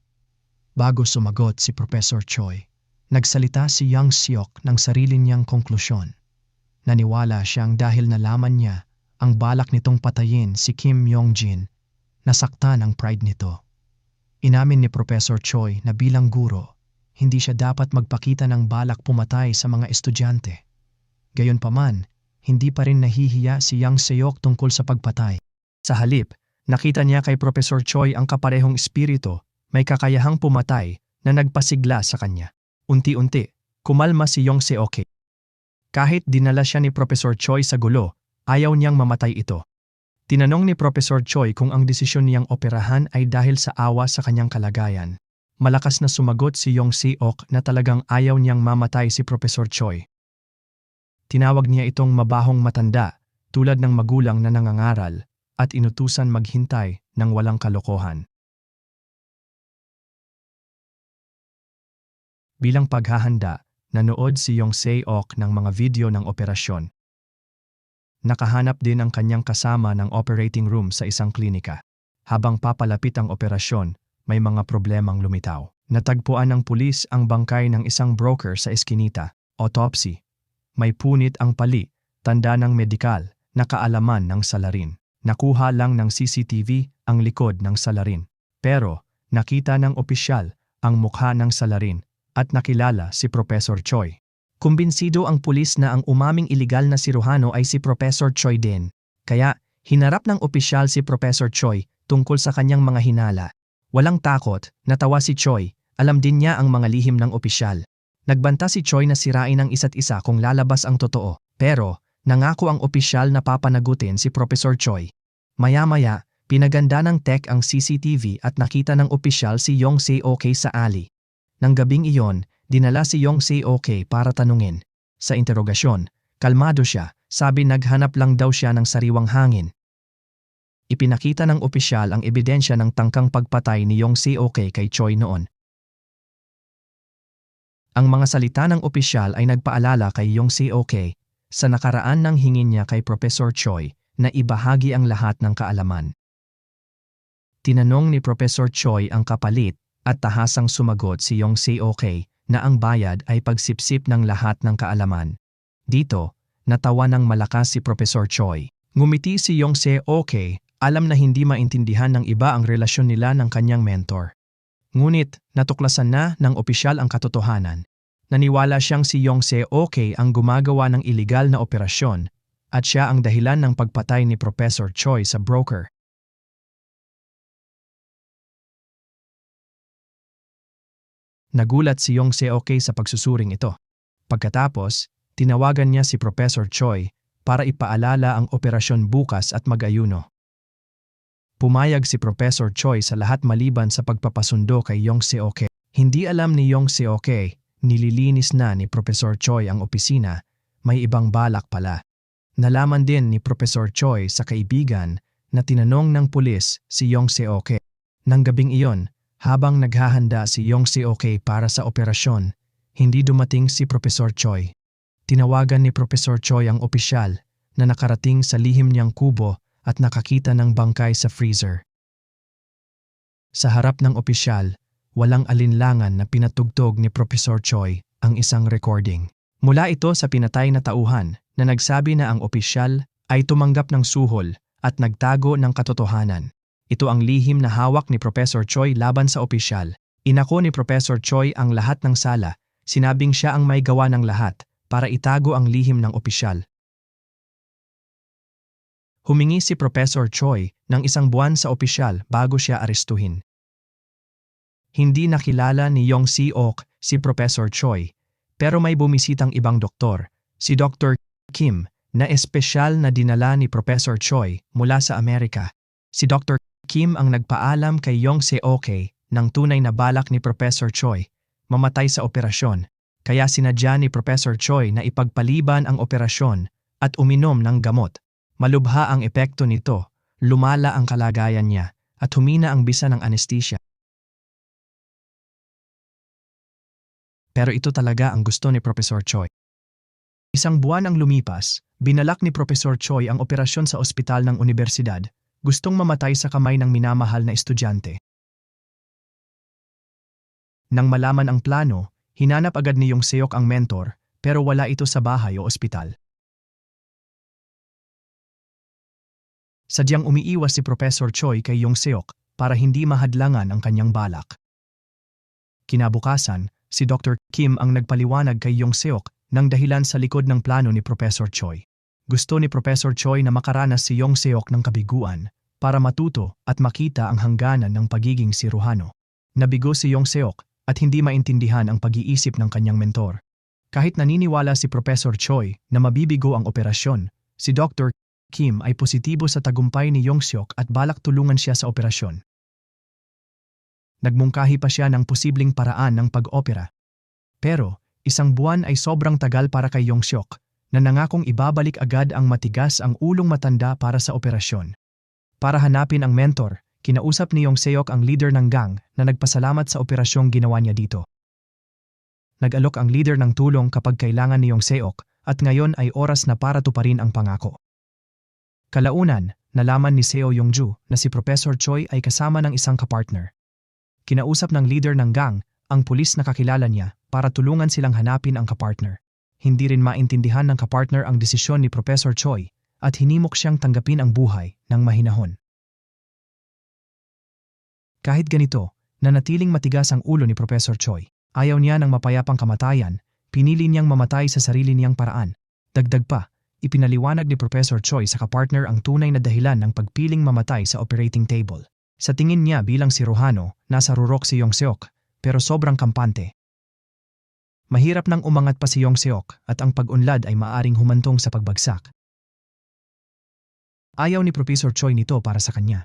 Bago sumagot si Professor Choi, nagsalita si Yang Seok ng sarili niyang konklusyon. Naniwala siyang dahil nalaman niya ang balak nitong patayin si Kim Yong-jin, nasaktan ang pride nito. Inamin ni Professor Choi na bilang guro, hindi siya dapat magpakita ng balak pumatay sa mga estudyante. Gayunpaman, hindi pa rin nahihiya si Yang Seok tungkol sa pagpatay. Sa halip, nakita niya kay Professor Choi ang kaparehong espiritu, may kakayahang pumatay na nagpasigla sa kanya. Unti-unti, kumalma si Yong Seok. Kahit dinala siya ni Professor Choi sa gulo, ayaw niyang mamatay ito. Tinanong ni Professor Choi kung ang desisyon niyang operahan ay dahil sa awa sa kanyang kalagayan. Malakas na sumagot si Yong Seok na talagang ayaw niyang mamatay si Professor Choi. Tinawag niya itong mabahong matanda, tulad ng magulang na nangangaral, at inutusan maghintay ng walang kalokohan. Bilang paghahanda, nanood si Yong Seok ng mga video ng operasyon. Nakahanap din ang kanyang kasama ng operating room sa isang klinika. Habang papalapit ang operasyon, may mga problemang lumitaw. Natagpuan ng pulis ang bangkay ng isang broker sa eskinita, autopsy. May punit ang pali, tanda ng medikal, na kaalaman ng salarin. Nakuha lang ng CCTV ang likod ng salarin. Pero, nakita ng opisyal ang mukha ng salarin at nakilala si Professor Choi. Kumbinsido ang pulis na ang umaming iligal na siruhano ay si Professor Choi din. Kaya, hinarap ng opisyal si Professor Choi tungkol sa kanyang mga hinala. Walang takot, natawa si Choi, alam din niya ang mga lihim ng opisyal. Nagbanta si Choi na sirain ang isa't isa kung lalabas ang totoo. Pero, nangako ang opisyal na papanagutin si Professor Choi. Maya-maya, pinaganda ng tech ang CCTV at nakita ng opisyal si Yong Seok sa alley. Nang gabing iyon, dinala si Yong Seok para tanungin. Sa interogasyon, kalmado siya, sabi naghanap lang daw siya ng sariwang hangin. Ipinakita ng opisyal ang ebidensya ng tangkang pagpatay ni Yong Seok kay Choi noon. Ang mga salita ng opisyal ay nagpaalala kay Yong Seok sa nakaraan ng hingin niya kay Professor Choi na ibahagi ang lahat ng kaalaman. Tinanong ni Professor Choi ang kapalit at tahasang sumagot si Yong Seok na ang bayad ay pagsipsip ng lahat ng kaalaman. Dito, natawa ng malakas si Professor Choi. Ngumiti si Yong Seok, alam na hindi maintindihan ng iba ang relasyon nila ng kanyang mentor. Ngunit, natuklasan na ng opisyal ang katotohanan. Naniwala siyang si Yong Seok ang gumagawa ng iligal na operasyon at siya ang dahilan ng pagpatay ni Professor Choi sa broker. Nagulat si Yong Seok sa pagsusuring ito. Pagkatapos, tinawagan niya si Professor Choi para ipaalala ang operasyon bukas at mag-ayuno. Pumayag si Professor Choi sa lahat maliban sa pagpapasundo kay Yong Seok. Hindi alam ni Yong Seok, nililinis na ni Professor Choi ang opisina, may ibang balak pala. Nalaman din ni Professor Choi sa kaibigan na tinanong ng pulis si Yong Seok. Nang gabing iyon, habang naghahanda si Yong Seok para sa operasyon, hindi dumating si Professor Choi. Tinawagan ni Professor Choi ang opisyal na nakarating sa lihim niyang kubo at nakakita ng bangkay sa freezer. Sa harap ng opisyal, walang alinlangan na pinatugtog ni Professor Choi ang isang recording. Mula ito sa pinatay na tauhan na nagsabi na ang opisyal ay tumanggap ng suhol at nagtago ng katotohanan. Ito ang lihim na hawak ni Professor Choi laban sa opisyal. Inako ni Professor Choi ang lahat ng sala, sinabing siya ang may gawa ng lahat para itago ang lihim ng opisyal. Humingi si Professor Choi ng 1 buwan sa opisyal bago siya arestuhin. Hindi nakilala ni Yong Seok si Professor Choi, pero may bumisitang ibang doktor, si Dr. Kim, na espesyal na dinala ni Professor Choi mula sa Amerika. Si Dr. Kim ang nagpaalam kay Yong Seok ng tunay na balak ni Professor Choi, mamatay sa operasyon, kaya sinadya ni Professor Choi na ipagpaliban ang operasyon at uminom ng gamot. Malubha ang epekto nito, lumala ang kalagayan niya at humina ang bisa ng anesthesia. Pero ito talaga ang gusto ni Professor Choi. 1 buwan ang lumipas, binalak ni Professor Choi ang operasyon sa ospital ng universidad, gustong mamatay sa kamay ng minamahal na estudyante. Nang malaman ang plano, hinanap agad ni Yong Seok ang mentor, pero wala ito sa bahay o ospital. Sadyang umiiwas si Professor Choi kay Yong Seok para hindi mahadlangan ang kanyang balak. Kinabukasan, Si Dr. Kim ang nagpaliwanag kay Yong Seok ng dahilan sa likod ng plano ni Professor Choi. Gusto ni Professor Choi na makaranas si Yong Seok ng kabiguan para matuto at makita ang hangganan ng pagiging siruhano. Nabigo si Yong Seok at hindi maintindihan ang pag-iisip ng kanyang mentor. Kahit naniniwala si Professor Choi na mabibigo ang operasyon, si Dr. Kim ay positibo sa tagumpay ni Yong Seok at balak tulungan siya sa operasyon. Nagmungkahi pa siya ng posibleng paraan ng pag-opera. Pero, isang buwan ay sobrang tagal para kay Yong Seok na nangakong ibabalik agad ang matigas ang ulong matanda para sa operasyon. Para hanapin ang mentor, kinausap ni Yong Seok ang leader ng gang na nagpasalamat sa operasyong ginawa niya dito. Nag-alok ang leader ng tulong kapag kailangan ni Yong Seok at ngayon ay oras na para tuparin ang pangako. Kalaunan, nalaman ni Seo Yongju na si Professor Choi ay kasama ng isang kapartner. Kinausap ng leader ng gang ang pulis na kakilala niya para tulungan silang hanapin ang kapartner. Hindi rin maintindihan ng kapartner ang desisyon ni Professor Choi at hinimok siyang tanggapin ang buhay ng mahinahon. Kahit ganito, nanatiling matigas ang ulo ni Professor Choi. Ayaw niya ng mapayapang kamatayan, pinili niyang mamatay sa sarili niyang paraan. Dagdag pa, ipinaliwanag ni Professor Choi sa kapartner ang tunay na dahilan ng pagpiling mamatay sa operating table. Sa tingin niya bilang siruhano, nasa rurok si Yong Seok, pero sobrang kampante. Mahirap nang umangat pa si Yong Seok at ang pag-unlad ay maaring humantong sa pagbagsak. Ayaw ni Professor Choi nito para sa kanya.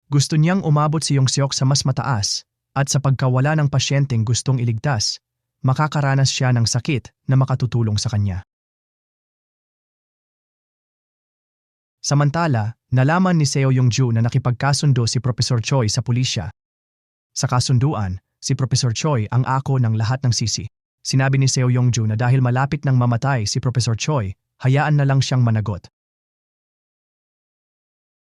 Gusto niyang umabot si Yong Seok sa mas mataas at sa pagkawala ng pasyenteng gustong iligtas, makakaranas siya ng sakit na makatutulong sa kanya. Samantala, nalaman ni Seo Yongju na nakipagkasundo si Professor Choi sa pulisya. Sa kasunduan, si Professor Choi ang ako ng lahat ng sisi. Sinabi ni Seo Yongju na dahil malapit nang mamatay si Professor Choi, hayaan na lang siyang managot.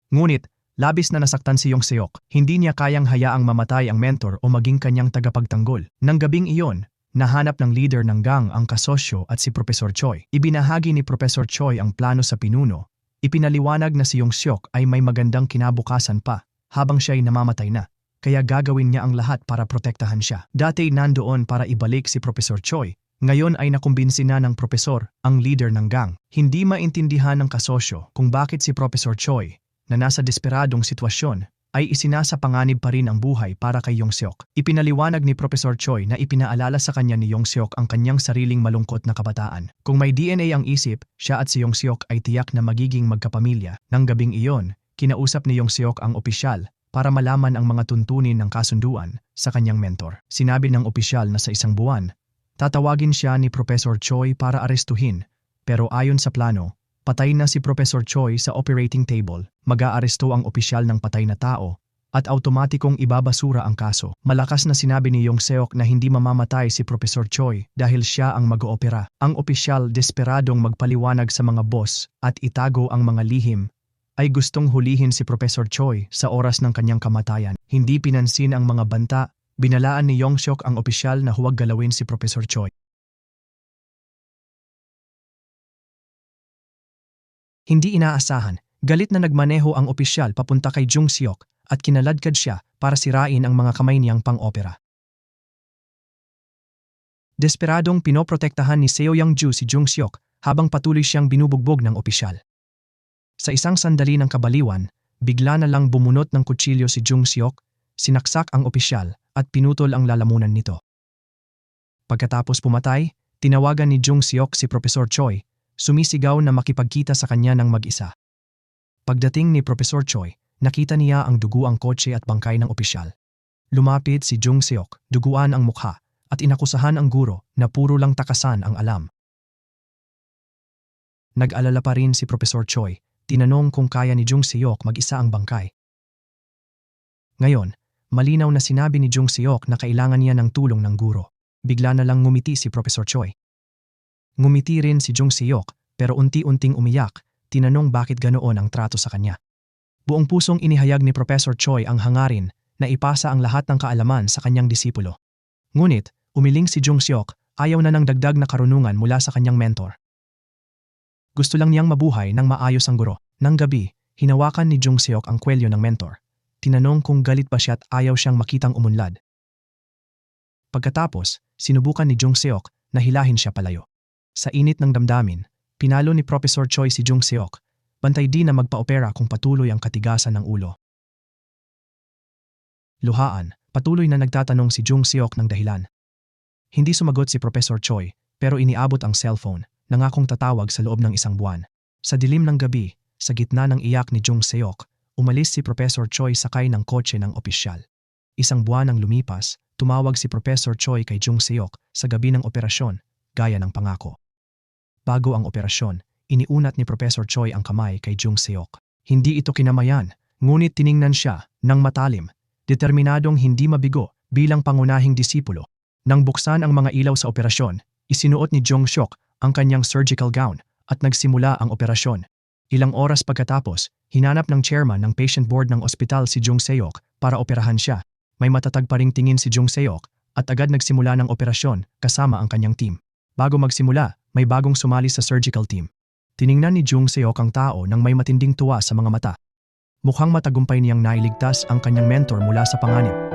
Ngunit, labis na nasaktan si Yong Seok, hindi niya kayang hayaang mamatay ang mentor o maging kanyang tagapagtanggol. Nang gabing iyon, nahanap ng leader ng gang ang kasosyo at si Professor Choi. Ibinahagi ni Professor Choi ang plano sa pinuno. Ipinaliwanag na si Yong Seok ay may magandang kinabukasan pa habang siya ay namamatay na, kaya gagawin niya ang lahat para protektahan siya. Dati nandoon para ibalik si Professor Choi, ngayon ay nakumbinsi na ng profesor, ang leader ng gang. Hindi maintindihan ng kasosyo kung bakit si Professor Choi, na nasa desperadong sitwasyon, ay isinasapanganib pa rin ang buhay para kay Yong Seok. Ipinaliwanag ni Professor Choi na ipinaalala sa kanya ni Yong Seok ang kanyang sariling malungkot na kabataan. Kung may DNA ang isip, siya at si Yong Seok ay tiyak na magiging magkapamilya. Nang gabing iyon, kinausap ni Yong Seok ang opisyal para malaman ang mga tuntunin ng kasunduan sa kanyang mentor. Sinabi ng opisyal na sa isang buwan, tatawagin siya ni Professor Choi para arestuhin, pero ayon sa plano, patay na si Professor Choi sa operating table, mag-aaresto ang opisyal ng patay na tao, at automatikong ibabasura ang kaso. Malakas na sinabi ni Yong Seok na hindi mamamatay si Professor Choi dahil siya ang mag-oopera. Ang opisyal desperadong magpaliwanag sa mga boss at itago ang mga lihim, ay gustong hulihin si Professor Choi sa oras ng kanyang kamatayan. Hindi pinansin ang mga banta, binalaan ni Yong Seok ang opisyal na huwag galawin si Professor Choi. Hindi inaasahan, galit na nagmaneho ang opisyal papunta kay Jung Seok at kinaladkad siya para sirain ang mga kamay niyang pang-opera. Desperadong pinoprotektahan ni Seo Yongju si Jung Seok habang patuloy siyang binubugbog ng opisyal. Sa isang sandali ng kabaliwan, bigla na lang bumunot ng kutsilyo si Jung Seok, sinaksak ang opisyal at pinutol ang lalamunan nito. Pagkatapos pumatay, tinawagan ni Jung Seok si Professor Choi, sumisigaw na makipagkita sa kanya ng mag-isa. Pagdating ni Professor Choi, nakita niya ang dugo ang kotse at bangkay ng opisyal. Lumapit si Jung Seok, duguan ang mukha, at inakusahan ang guro na puro lang takasan ang alam. Nag-alala pa rin si Professor Choi, tinanong kung kaya ni Jung Seok mag-isa ang bangkay. Ngayon, malinaw na sinabi ni Jung Seok na kailangan niya ng tulong ng guro. Bigla na lang ngumiti si Professor Choi. Ngumiti rin si Jung Seok pero unti-unting umiyak, tinanong bakit ganoon ang trato sa kanya. Buong pusong inihayag ni Professor Choi ang hangarin na ipasa ang lahat ng kaalaman sa kanyang disipulo. Ngunit, umiling si Jung Seok, ayaw na ng dagdag na karunungan mula sa kanyang mentor. Gusto lang niyang mabuhay ng maayos ang guro. Nang gabi, hinawakan ni Jung Seok ang kwelyo ng mentor. Tinanong kung galit ba siya at ayaw siyang makitang umunlad. Pagkatapos, sinubukan ni Jung Seok na hilahin siya palayo. Sa init ng damdamin, pinalo ni Professor Choi si Jung Seok, bantay di na magpa-opera kung patuloy ang katigasan ng ulo. Luhaan, patuloy na nagtatanong si Jung Seok ng dahilan. Hindi sumagot si Professor Choi, pero iniabot ang cellphone, nangakong tatawag sa loob ng 1 buwan. Sa dilim ng gabi, sa gitna ng iyak ni Jung Seok, umalis si Professor Choi sakay ng kotse ng opisyal. 1 buwan ang lumipas, tumawag si Professor Choi kay Jung Seok sa gabi ng operasyon, gaya ng pangako. Bago ang operasyon, iniunat ni Professor Choi ang kamay kay Jung Seok. Hindi ito kinamayan, ngunit tiningnan siya ng matalim, determinadong hindi mabigo bilang pangunahing disipulo. Nang buksan ang mga ilaw sa operasyon, isinuot ni Jung Seok ang kanyang surgical gown at nagsimula ang operasyon. Ilang oras pagkatapos, hinanap ng chairman ng patient board ng ospital si Jung Seok para operahan siya. May matatag pa ring tingin si Jung Seok at agad nagsimula ng operasyon kasama ang kanyang team. Bago magsimula, may bagong sumali sa surgical team. Tiningnan ni Jung Seok ang tao nang may matinding tuwa sa mga mata. Mukhang matagumpay niyang nailigtas ang kanyang mentor mula sa panganib.